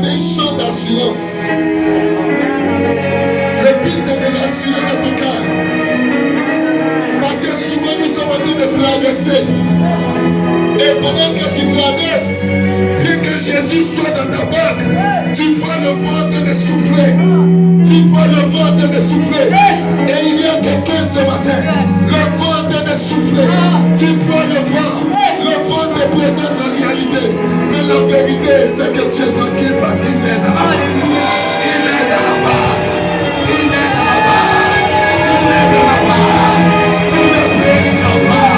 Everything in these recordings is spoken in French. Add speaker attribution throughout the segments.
Speaker 1: c'est un champ d'assurance. Le but c'est de rassurer notre cœur. Parce que souvent nous sommes en train de traverser. Et pendant que tu traverses, dès que Jésus soit dans ta barque, tu vois le vent en train de souffler. Tu vois le vent en train de souffler. Et il y a quelqu'un ce matin. Le vent en train de souffler. Tu vois le vent. Le vent te présente la réalité. Mais la vérité, c'est que tu es tranquille parce qu'il est dans la barque. Il est dans la barque. Il est dans la barque. Il est dans la barque. Tu ne péris pas.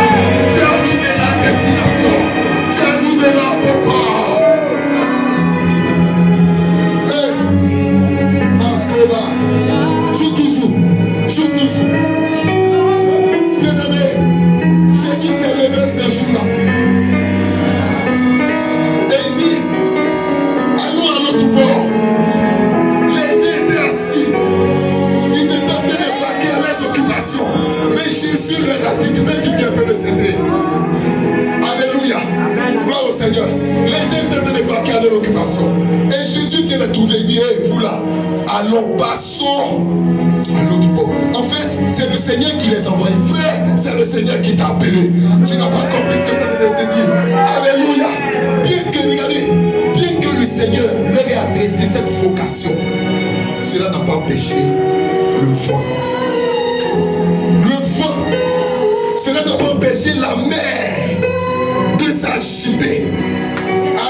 Speaker 1: Tu arriveras à destination. Tu arriveras à ton port. Hey, Mascoba, joue toujours. Joue toujours. Bien-aimé, Jésus s'est levé ce jour-là. Et il dit, allons à l'autre bord. Les gens étaient assis. Ils étaient en train de vaquer à leurs occupations. Mais Jésus leur a dit, tu peux diminuer un peu de CD. Alléluia. Gloire au Seigneur. Les gens étaient en train de vaquer à leur occupation. Et Jésus vient de trouver. Il dit, hey, vous là, allons, passons à l'autre bord. En fait, c'est le Seigneur qui les envoie. Frère, c'est le Seigneur qui t'a appelé. Tu n'as pas compris ce que ça veut dire. Alléluia. Bien que, regardez, bien que le Seigneur leur ait adressé cette vocation, cela n'a pas empêché le vent. Le vent, cela n'a pas empêché la mer de s'agiter.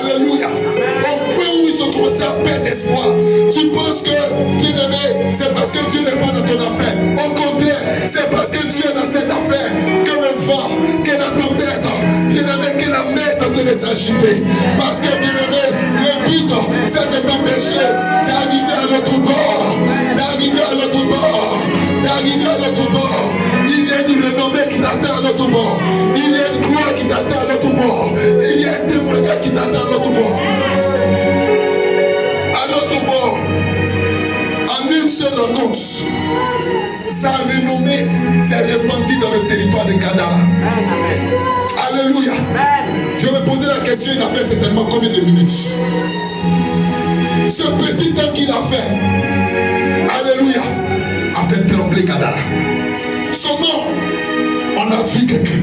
Speaker 1: Alléluia. Au point où ils ont commencé à perdre espoir. Tu penses que, bien-aimé, c'est parce que Dieu n'est pas dans ton affaire. Au contraire, c'est parce que Dieu est dans cette affaire que le vent, que la tempête, bien-aimé, que la mer est en train de s'agiter. Parce que, bien-aimé, le but, c'est de t'empêcher d'arriver à l'autre bord. D'arriver à l'autre bord. D'arriver à l'autre bord. Il y a une renommée qui t'attend à l'autre bord. Il y a une gloire qui t'attend à l'autre bord. Il y a un témoignage qui t'attend à l'autre bord. À l'autre bord, en une seule rencontre, sa renommée s'est répandue dans le territoire de Gadara. Alléluia. Je me posais la question, il a fait certainement combien de minutes? Ce petit temps qu'il a fait, alléluia, a fait trembler Gadara. Son nom, on a vu quelqu'un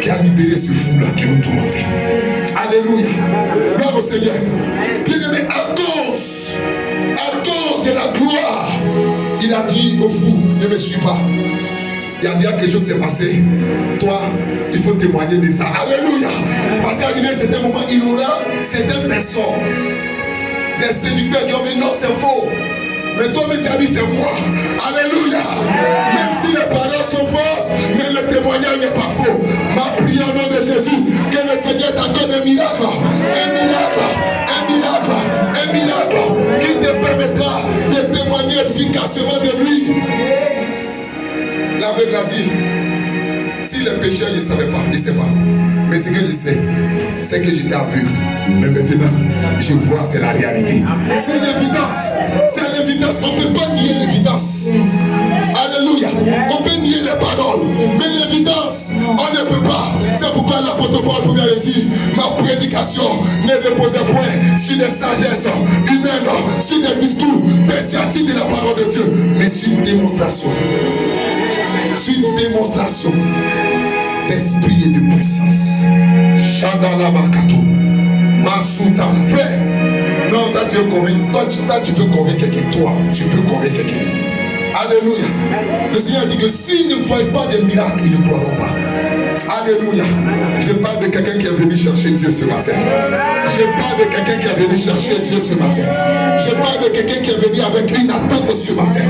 Speaker 1: qui a libéré ce fou-là qui nous tourmentait. Alléluia. Gloire au Seigneur. Bien-aimé, à cause de la gloire, il a dit au fou, ne me suis pas. Il y a déjà quelque chose qui s'est passé. Toi, il faut témoigner de ça. Alléluia. Parce qu'à un certain moment, il aura certaines personnes, des séducteurs qui ont dit non, c'est faux. Mais toi, tu as dit c'est moi. Alléluia. Même si les paroles sont fausses, mais le témoignage n'est pas faux. Ma prière au nom de Jésus, que le Seigneur t'accorde un miracle. Un miracle. Un miracle. Un miracle qui te permettra de témoigner efficacement de lui. L'aveugle a dit, si les pécheurs ne savaient pas, il ne sait pas. Mais ce que je sais, c'est que j'étais aveugle. Mais maintenant, je vois, c'est la réalité. C'est l'évidence. C'est l'évidence. On ne peut pas nier l'évidence. Alléluia. On peut nier les paroles. Mais l'évidence, on ne peut pas. C'est pourquoi l'apôtre Paul pouvait dire, ma prédication ne reposait point sur des sagesses humaines, sur des discours persuasifs de la parole de Dieu, mais sur une démonstration. Sur une démonstration d'esprit et de puissance. Chandala Makato. Masutala. Frère, non, toi tu es convaincu. Toi, tu peux convaincre quelqu'un. Toi, tu peux convaincre quelqu'un. Alléluia. Le Seigneur dit que s'ils ne voient pas de miracles, ils ne croiront pas. Alléluia. Je parle de quelqu'un qui est venu chercher Dieu ce matin. Je parle de quelqu'un qui est venu chercher Dieu ce matin. Je parle de quelqu'un qui est venu avec une attente ce matin.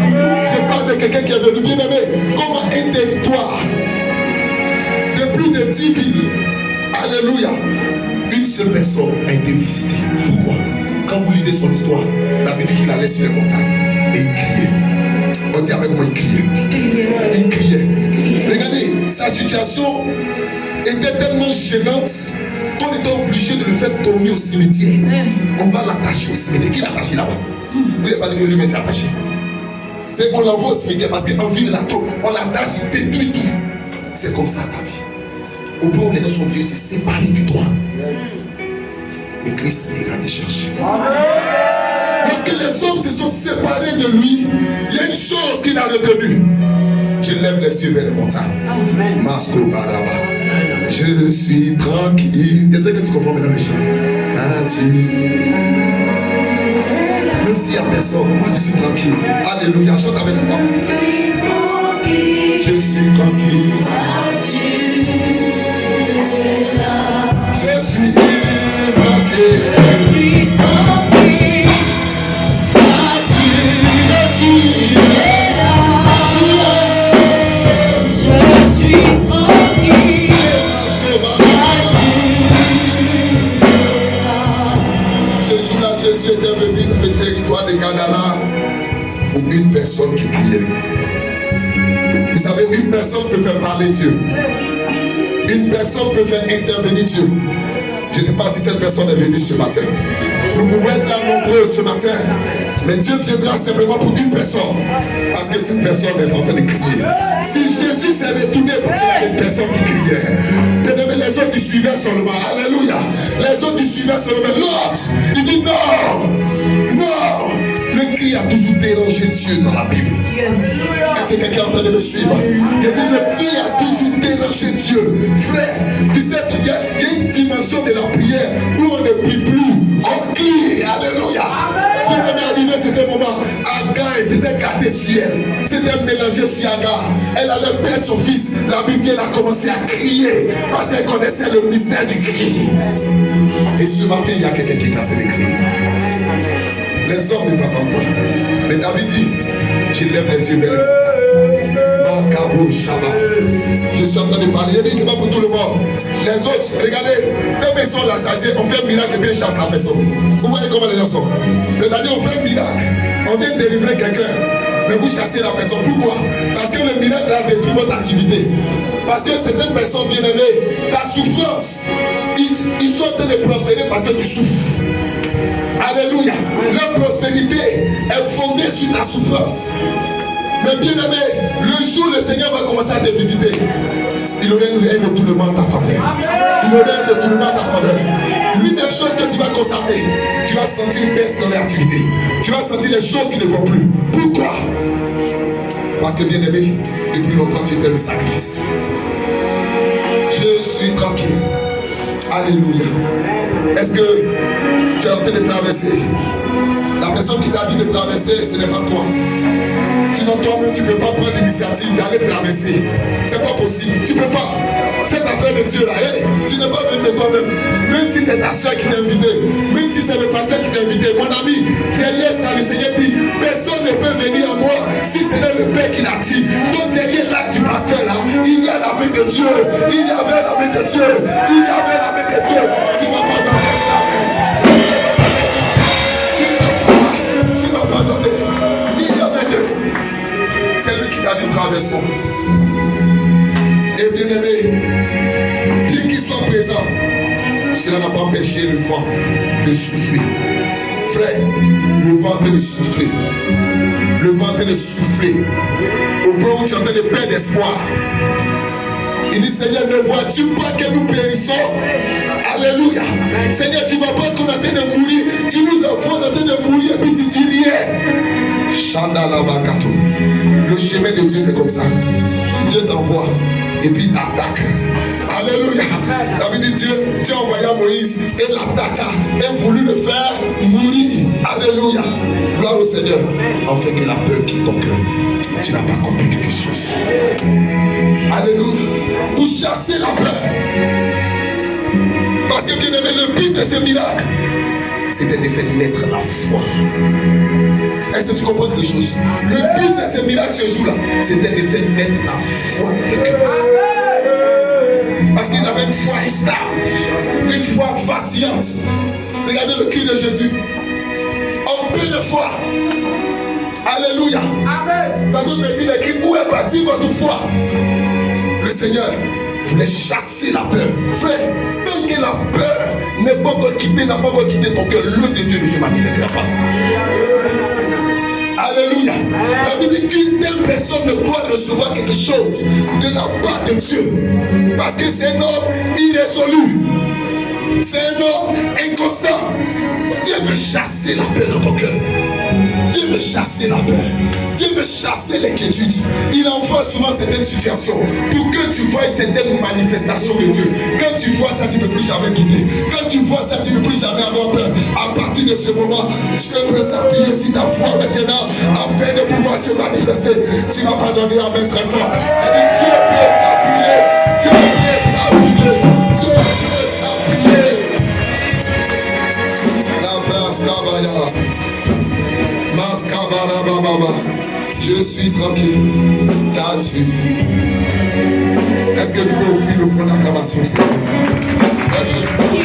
Speaker 1: Je parle de quelqu'un qui est venu, bien aimé, comme un territoire de plus de 10 villes. Alléluia. Une seule personne a été visitée. Pourquoi? Quand vous lisez son histoire, la Bible dit qu'il allait sur les montagnes et il criait. On dit avec moi, il criait. Il criait. Regardez, sa situation était tellement gênante qu'on était obligé de le faire tourner au cimetière. On va l'attacher au cimetière. Qui l'a attaché là-bas? Vous n'avez pas dit que lui-même s'est attaché. C'est on l'envoie au cimetière parce qu'en ville, on l'attache, il détruit tout. C'est comme ça ta vie. Au point où les gens sont obligés de se séparer du droit. le Christ ira te chercher. Lorsque les hommes se sont séparés de lui, il y a une chose qu'il a retenue. Je lève les yeux vers les montagnes. Masco Baraba. Je suis tranquille. Est-ce que tu comprends maintenant le chant? Même s'il n'y a personne, moi je suis tranquille. Alléluia, chante avec moi. Je suis tranquille. Je suis tranquille. Jésus était venu dans le territoire de Gadara pour une personne qui criait. Vous savez, une personne peut faire parler Dieu. Une personne peut faire intervenir Dieu. Je ne sais pas si cette personne est venue ce matin. Nous pouvons être là nombreux ce matin. Mais Dieu viendra simplement pour une personne. Parce que cette personne est en train de crier. Si Jésus s'est retourné parce qu'il y avait une personne qui criait. Les autres ils suivaient seulement. Alléluia. Les autres ils suivaient seulement. L'autre, il dit non. Non. Le cri a toujours dérangé Dieu dans la Bible. Est-ce que quelqu'un est en train de me suivre? Il dit le cri a toujours dérangé Dieu. Frère, tu sais qu'il y a une dimension de la prière où on ne prie plus. On crie. Alléluia. Quand on est arrivé, c'était un moment. Agar était cartésienne. C'était mélangé sur Agar. Elle allait perdre son fils. La Bible, elle a commencé à crier parce qu'elle connaissait le mystère du cri. Et ce matin, il y a quelqu'un qui est en train de crier. Les hommes ne t'entendent pas. Mais David dit, je lève les yeux vers le Makabou Shabbat. Je suis en train de parler. Il dit, c'est pas pour tout le monde. Les autres, regardez, deux personnes rassasiées, on fait un miracle et bien ils chassent la personne. Vous voyez comment les gens sont. C'est-à-dire, on fait un miracle. On vient de délivrer quelqu'un. Mais vous chassez la personne. Pourquoi? Parce que le miracle a détruit votre activité. Parce que certaines personnes bien-aimées, ta souffrance, ils sont en train de prospérer parce que tu souffres. Alléluia. Leur prospérité est fondée sur ta souffrance. Mais bien-aimé, le jour où le Seigneur va commencer à te visiter, il aura un retournement à ta faveur. Il aura un retournement à ta faveur. L'une des choses que tu vas constater, tu vas sentir une baisse dans l'activité. Tu vas sentir les choses qui ne vont plus. Pourquoi? Parce que bien-aimé, depuis longtemps tu étais le sacrifice. Je suis tranquille. Alléluia. Est-ce que tu es en train de traverser? La personne qui t'a dit de traverser, ce n'est pas toi. Sinon toi-même tu ne peux pas prendre l'initiative d'aller traverser. C'est pas possible. Tu ne peux pas. Cette affaire de Dieu là, hey, tu n'es pas venu de toi-même. Même si c'est ta soeur qui t'a invité, même si c'est le pasteur qui t'a invité, mon ami, derrière ça, le Seigneur dit, personne ne peut venir à moi si ce n'est le Père qui l'a dit. Donc derrière l'acte du pasteur là, il y a la main de Dieu. Il y avait la main de Dieu. Il y avait la main de Dieu. Tu ne vas pas donner la main. Tu ne vas pas donner. Il y avait Dieu. C'est lui qui t'a dit traversons. Et bien aimé, bien qu'il soit présent, cela n'a pas empêché le vent de souffler. Frère, le vent est en train de souffler. Le vent est en train de souffler. Au point où tu es en train de perdre espoir. Il dit, Seigneur, ne vois-tu pas que nous périssons? Alléluia. Seigneur, tu ne vois pas qu'on est en train de mourir. Tu nous envoies en train de mourir et puis tu dis rien. Chandalabakato. Le chemin de Dieu, c'est comme ça. Dieu t'envoie et puis t'attaque. Alléluia. La Bible dit Dieu a envoyé Moïse et l'attaqua et voulu le faire mourir. Alléluia. Gloire au Seigneur. Afin que la peur quitte ton cœur. Tu n'as pas compris quelque chose. Alléluia. Pour chasser la peur. Parce que bien aimé, le but de ce miracle, c'était de faire naître la foi. Est-ce que tu comprends quelque chose? Le but de ce miracle ce jour-là, c'était de faire naître la foi dans le cœur. Parce qu'ils avaient une foi stable, une foi vacillante. Regardez le cri de Jésus. En peu de foi. Alléluia. Dans d'autres versions, il écrit, où est partie votre foi? Le Seigneur voulait chasser la peur. Frère, tant que la peur n'est pas encore quittée, n'a pas encore quitté ton cœur, l'œuvre de Dieu ne se manifestera pas. Alléluia. La Bible dit qu'une telle personne ne doit recevoir quelque chose de la part de Dieu. Parce que c'est un homme irrésolu. C'est un homme inconstant. Dieu veut chasser la paix dans ton cœur. Dieu veut chasser la peur. Dieu veut chasser l'inquiétude. Il envoie souvent certaines situations pour que tu vois certaines manifestations de Dieu. Quand tu vois ça, tu ne peux plus jamais douter. Quand tu vois ça, tu ne peux plus jamais avoir peur. À partir de ce moment, Dieu peut s'appuyer sur ta foi maintenant afin de pouvoir se manifester. Tu ne vas pas donner à main très fort. Dieu peut s'appuyer. Dieu peut s'appuyer. Dieu peut s'appuyer. La brasse Kabaya. Je suis tranquille, car Dieu. Est-ce que tu peux offrir le fond d'acclamation? Est-ce que tu peux offrir?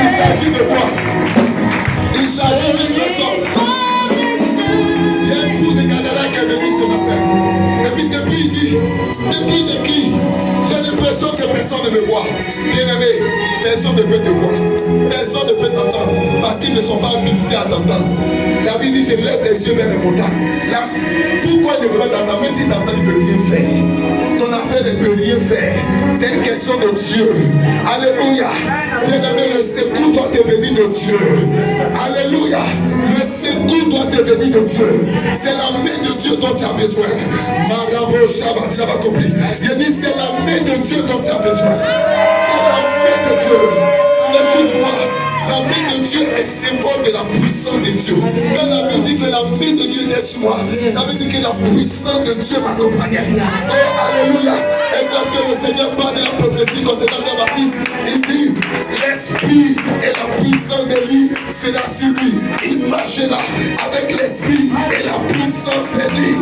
Speaker 1: Il s'agit de quoi? Il s'agit d'une personne. Il y a un fou de Gadara qui est venu ce matin. Et puis depuis il dit, depuis j'écris, j'ai l'impression que personne ne me voit. Bien-aimé, personne ne peut te voir. Personne ne peut t'entendre parce qu'ils ne sont pas habilités à t'entendre. David dit, je lève les yeux vers les montagnes. Là, pourquoi il ne peut pas t'entendre? Mais si t'entends, il ne peut rien faire. Ton affaire ne peut rien faire. C'est une question de Dieu. Alléluia. Bien-aimé, le secours doit te venir de Dieu. Alléluia. Le secours doit te venir de Dieu. C'est la main de Dieu dont tu as besoin. Marabo Shabbat, tu n'as pas compris. Il dit, c'est la main de Dieu dont tu as besoin. C'est la main de Dieu. Écoute-moi, la main de Dieu est symbole de la puissance de Dieu. Quand la Bible dit que la main de Dieu est sur moi, ça veut dire que la puissance de Dieu m'accompagne. Oh, alléluia. Et lorsque le Seigneur parle de la prophétie concernant Jean-Baptiste, il dit, l'esprit et la puissance de lui sera sur lui. Il marchera avec l'esprit et la puissance de lui.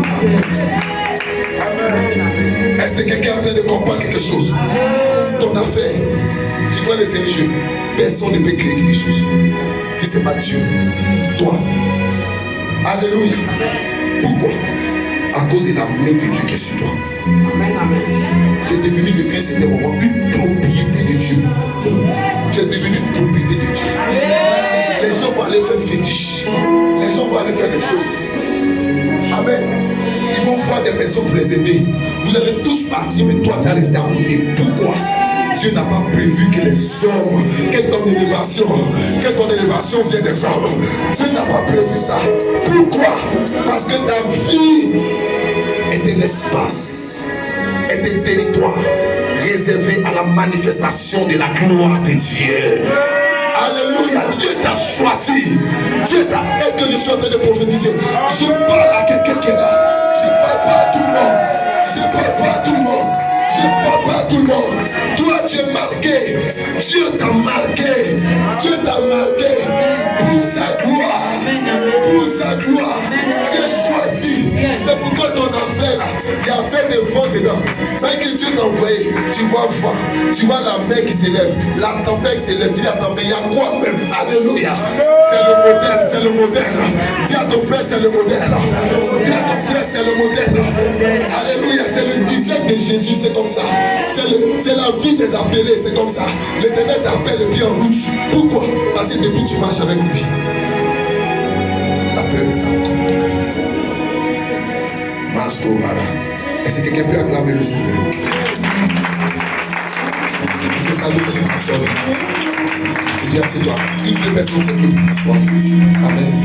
Speaker 1: Est-ce que quelqu'un est en train de comprendre quelque chose? Ton affaire, tu dois laisser les jeux. Personne ne peut créer quelque chose si ce n'est pas Dieu. Toi. Alléluia. Pourquoi? À cause de la main de Dieu qui est sur toi. Tu es devenu depuis un certain moment une propriété de Dieu. Tu es devenu une propriété de Dieu. Les gens vont aller faire fétiche. Les gens vont aller faire des choses. Amen. Ils vont voir des personnes pour les aider. Vous allez tous partir, mais toi tu vas rester à côté. Pourquoi? Dieu n'a pas prévu que les hommes, que ton élévation vient des hommes. Dieu n'a pas prévu ça. Pourquoi? Parce que ta vie est un espace, est un territoire réservé à la manifestation de la gloire de Dieu. Alléluia, Dieu t'a choisi. Dieu t'a. Est-ce que je suis en train de prophétiser? Je parle à quelqu'un qui est là. Je ne parle pas à tout le monde. Je ne parle pas à tout le monde. Je ne parle pas à tout le monde. Toi, tu es marqué. Dieu t'a marqué. Dieu t'a marqué pour sa gloire. Pour sa gloire. Tu es choisi. C'est pourquoi ton affaire là, il y a fait des vents dedans. Quand que Dieu t'a envoyé, tu vois vent, tu vois la mer qui s'élève, la tempête s'élève. Tu dis attends, mais il y a quoi même? Alléluia. C'est le modèle, c'est le modèle. Dis à ton frère, c'est le modèle. Dis à ton frère, c'est le modèle. Alléluia, c'est le design de Jésus, c'est comme ça. C'est la vie des appelés, c'est comme ça. L'Éternel t'appelle et puis en route. Pourquoi? Parce que depuis tu marches avec lui. La peur, est-ce que quelqu'un peut acclamer le Seigneur? Tu peux saluer quelqu'un personne. Et bien c'est toi. Une des personnes, c'est que toi. Amen.